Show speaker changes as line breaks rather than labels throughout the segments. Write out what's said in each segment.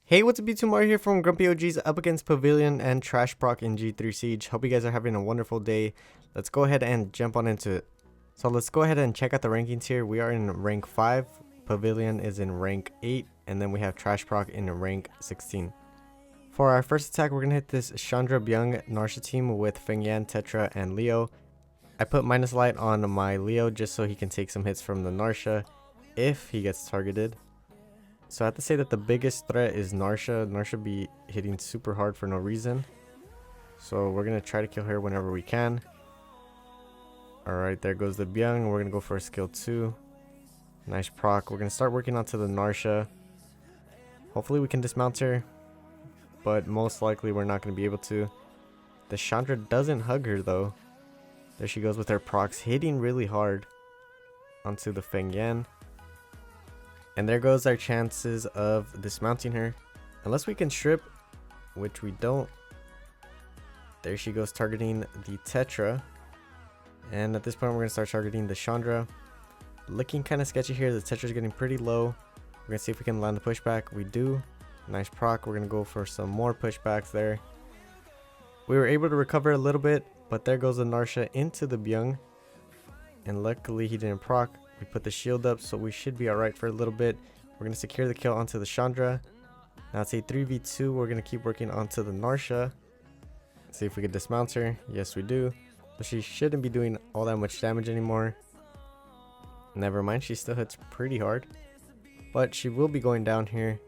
Hey, what's up YouTube? Mario here from Grumpy OGs up against Pavilion and TrashProc in G3 Siege. Hope you guys are having a wonderful day. Let's go ahead and jump on into it. So let's go ahead and check out the rankings here. We are in rank 5, Pavilion is in rank 8, and then we have TrashProc in rank 16. For our first attack, we're going to hit this Chandra Byung Narsha team with Feng Yan, Tetra, and Leo. I put minus light on my Leo just so he can take some hits from the Narsha if he gets targeted. So I have to say that the biggest threat is Narsha. Narsha be hitting super hard for no reason. So we're going to try to kill her whenever we can. Alright, there goes the Byung. We're going to go for a skill 2. Nice proc. We're going to start working onto the Narsha. Hopefully we can dismount her. But most likely we're not going to be able to. The Chandra doesn't hug her though. There she goes with her procs hitting really hard onto the Feng Yan. And there goes our chances of dismounting her. Unless we can strip, which we don't. There she goes targeting the Tetra. And at this point we're going to start targeting the Chandra. Looking kind of sketchy here. The Tetra's getting pretty low. We're going to see if we can land the pushback. We do. Nice proc. We're going to go for some more pushbacks there. We were able to recover a little bit. But there goes the Narsha into the Byung. And luckily he didn't proc. We put the shield up, so we should be alright for a little bit. We're going to secure the kill onto the Chandra. Now it's a 3v2. We're going to keep working onto the Narsha. See if we can dismount her. Yes, we do. But she shouldn't be doing all that much damage anymore. Never mind, she still hits pretty hard. But she will be going down here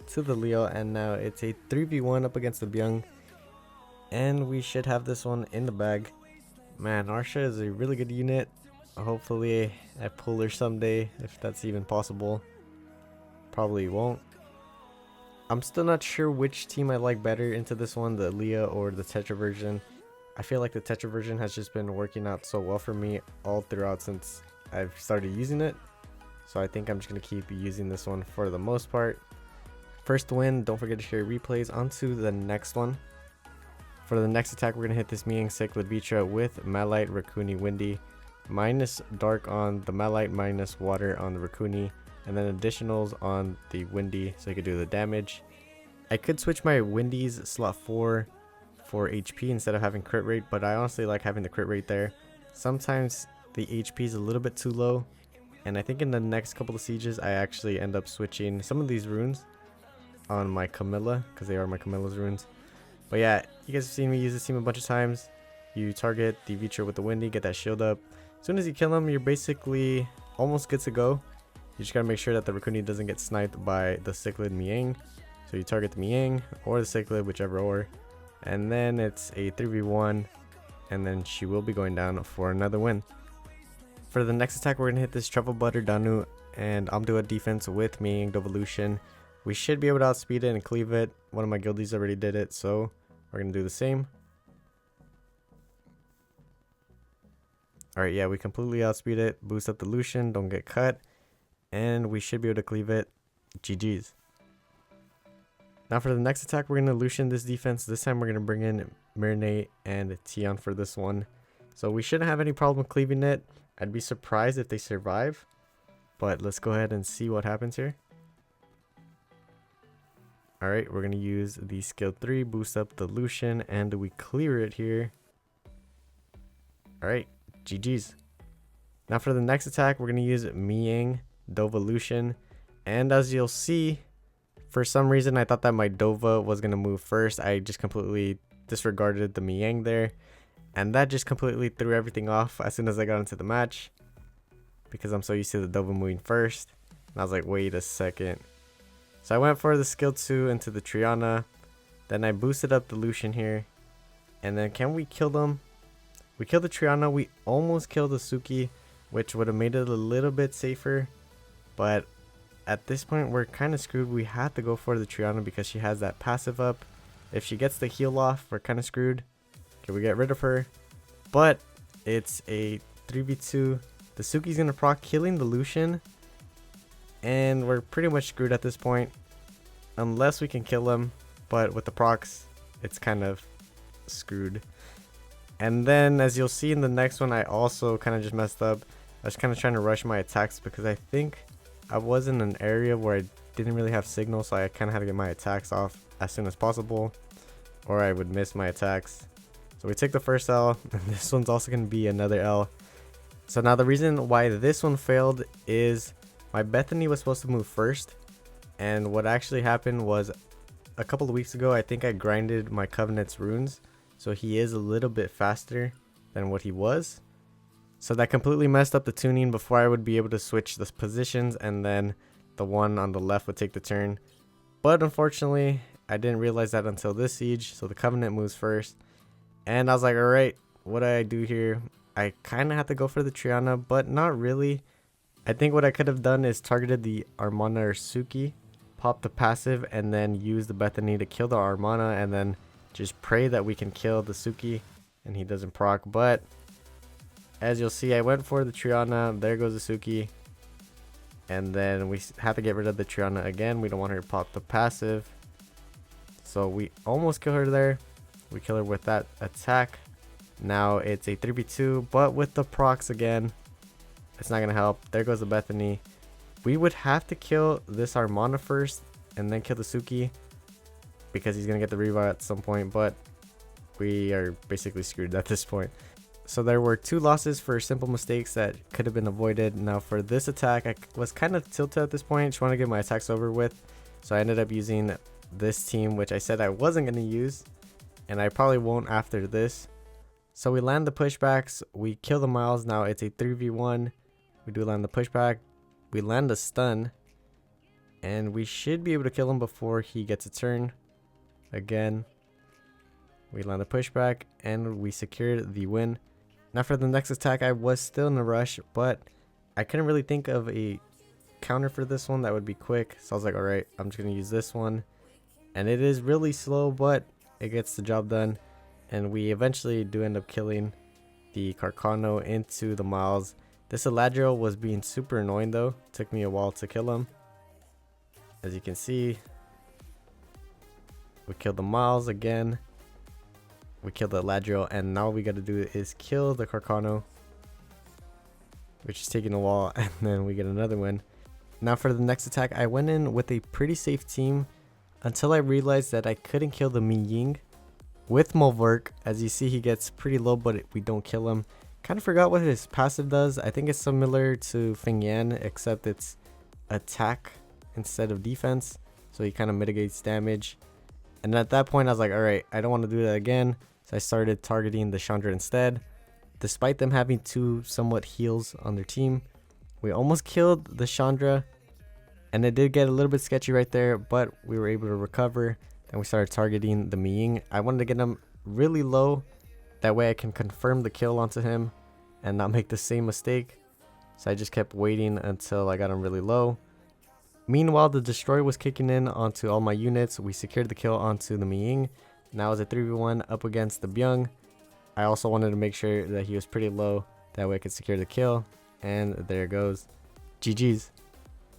to the Leo. And now it's a 3v1 up against the Byung. And we should have this one in the bag. Man, Narsha is a really good unit. Hopefully I pull her someday, if that's even possible. Probably won't. I'm still not sure which team I like better into this one, the Leo or the Tetra version. I feel like the Tetra version has just been working out so well for me all throughout since I've started using it. So I think I'm just going to keep using this one for the most part. First win, don't forget to share replays onto the next one. For the next attack, we're going to hit this Miang Cyclid Vitra with Malite, Raccoony, Windy. Minus dark on the Malite, minus water on the Raccoony, and then additionals on the Windy so I could do the damage. I could switch my Windy's slot 4 for HP instead of having crit rate, but I honestly like having the crit rate there. Sometimes the HP is a little bit too low, and I think in the next couple of sieges I actually end up switching some of these runes on my Camilla because they are my Camilla's runes. But yeah, you guys have seen me use this team a bunch of times. You target the Vitra with the Windy, get that shield up. As soon as you kill him, you're basically almost good to go. You just gotta make sure that the Raccoony doesn't get sniped by the Cyclid Miang. So you target the Miang or the Cyclid, whichever or. And then it's a 3v1. And then she will be going down for another win. For the next attack, we're gonna hit this Truffle Butter Danu and Amdua defense with Miang Devolution. We should be able to outspeed it and cleave it. One of my guildies already did it, so we're gonna do the same. Alright, yeah, we completely outspeed it. Boost up the Lucian, don't get cut. And we should be able to cleave it. GG's. Now for the next attack, we're going to Lucian this defense. This time we're going to bring in Mirne and Tion for this one. So we shouldn't have any problem cleaving it. I'd be surprised if they survive. But let's go ahead and see what happens here. Alright, we're going to use the skill 3, boost up the Lucian, and we clear it here. Alright. GG's. Now for the next attack, we're going to use Miang Devolution. And as you'll see, for some reason I thought that my Dova was going to move first. I just completely disregarded the Miang there. And that just completely threw everything off as soon as I got into the match. Because I'm so used to the Dova moving first. And I was like, wait a second. So I went for the skill 2 into the Triana. Then I boosted up the Lucian here. And then can we kill them? We killed the Triana, we almost killed the Suki, which would have made it a little bit safer. But at this point, we're kind of screwed. We have to go for the Triana because she has that passive up. If she gets the heal off, we're kind of screwed. Okay, we get rid of her. But it's a 3v2. The Suki's going to proc, killing the Lucian. And we're pretty much screwed at this point. Unless we can kill him. But with the procs, it's kind of screwed. And then as you'll see in the next one, I also kind of just messed up. I was kind of trying to rush my attacks because I think I was in an area where I didn't really have signal, so I kind of had to get my attacks off as soon as possible, or I would miss my attacks. So we took the first L, and this one's also going to be another L. So now the reason why this one failed is my Bethany was supposed to move first, and what actually happened was a couple of weeks ago I think I grinded my Covenant's runes, so he is a little bit faster than what he was. So that completely messed up the tuning before I would be able to switch the positions, and then the one on the left would take the turn. But unfortunately I didn't realize that until this siege, so the Covenant moves first, and I was like, alright, what do I do here? I kind of had to go for the Triana, but not really. I think what I could have done is targeted the Armana or Suki, pop the passive, and then use the Bethany to kill the Armana, and then just pray that we can kill the Suki and he doesn't proc. But as you'll see, I went for the Triana. There goes the Suki, and then we have to get rid of the Triana again. We don't want her to pop the passive, so we almost kill her there. We kill her with that attack. Now it's a 3v2, but with the procs again, it's not gonna help. There goes the Bethany. We would have to kill this Armana first and then kill the Suki, because he's gonna get the revive at some point, but we are basically screwed at this point. So there were 2 losses for simple mistakes that could have been avoided. Now for this attack, I was kind of tilted at this point, just want to get my attacks over with, so I ended up using this team, which I said I wasn't going to use, and I probably won't after this. So we land the pushbacks, we kill the Miles. Now it's a 3v1. We do land the pushback, we land a stun, and we should be able to kill him before he gets a turn. Again, we land the pushback, and we secured the win. Now for the next attack, I was still in a rush, but I couldn't really think of a counter for this one that would be quick. So I was like, alright, I'm just going to use this one. And it is really slow, but it gets the job done. And we eventually do end up killing the Carcano into the Miles. This Eladriel was being super annoying though. Took me a while to kill him. As you can see, we killed the Miles again. We killed the Eladriel, and now all we got to do is kill the Carcano, which is taking a while, and then we get another win. Now for the next attack, I went in with a pretty safe team until I realized that I couldn't kill the Mi Ying with Molvork. As you see, he gets pretty low, but we don't kill him. Kind of forgot what his passive does. I think it's similar to Feng Yan, except it's attack instead of defense, so he kind of mitigates damage. And at that point I was like, alright, I don't want to do that again, so I started targeting the Chandra instead. Despite them having 2 somewhat heals on their team, we almost killed the Chandra, and it did get a little bit sketchy right there, but we were able to recover. Then we started targeting the Mi Ying. I wanted to get him really low, that way I can confirm the kill onto him and not make the same mistake. So I just kept waiting until I got him really low. Meanwhile, the destroy was kicking in onto all my units. We secured the kill onto the Mi Ying. Now it's a 3v1 up against the Byung. I also wanted to make sure that he was pretty low, that way I could secure the kill, and there it goes. GG's.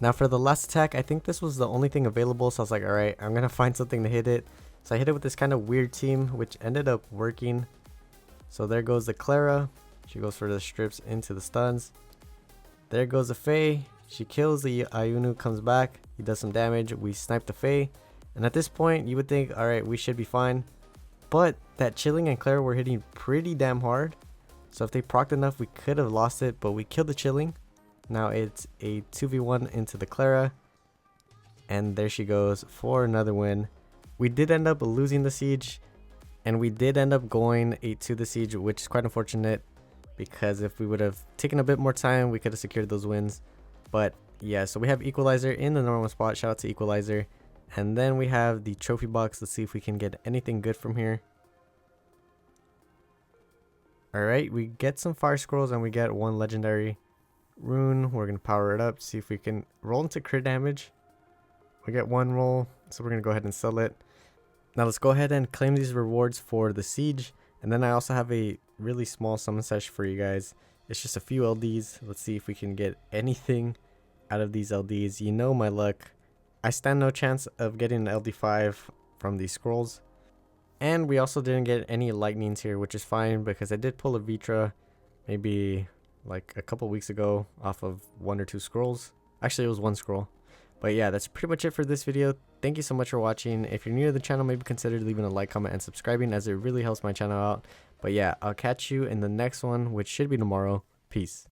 Now for the last attack, I think this was the only thing available, so I was like, alright, I'm gonna find something to hit it. So I hit it with this kind of weird team, which ended up working. So there goes the Clara. She goes for the strips into the stuns. There goes the Faye. She kills the Ayunu, comes back. He does some damage. We snipe the Faye. And at this point, you would think, alright, we should be fine. But that Chilling and Clara were hitting pretty damn hard. So if they procced enough, we could have lost it. But we killed the Chilling. Now it's a 2v1 into the Clara. And there she goes for another win. We did end up losing the siege. And we did end up going 8-2 the siege, which is quite unfortunate, because if we would have taken a bit more time, we could have secured those wins. But yeah, so we have Equalizer in the normal spot. Shout out to Equalizer. And then we have the trophy box. Let's see if we can get anything good from here. Alright, we get some fire scrolls and we get 1 legendary rune. We're going to power it up, see if we can roll into crit damage. We get 1 roll, so we're going to go ahead and sell it. Now let's go ahead and claim these rewards for the siege. And then I also have a really small summon sesh for you guys. It's just a few LDs. Let's see if we can get anything out of these LDs. You know my luck. I stand no chance of getting an LD5 from these scrolls. And we also didn't get any lightnings here, which is fine because I did pull a Vitra maybe like a couple weeks ago off of 1 or 2 scrolls. Actually, it was 1 scroll. But yeah, that's pretty much it for this video. Thank you so much for watching. If you're new to the channel, maybe consider leaving a like, comment, and subscribing, as it really helps my channel out. But yeah, I'll catch you in the next one, which should be tomorrow. Peace.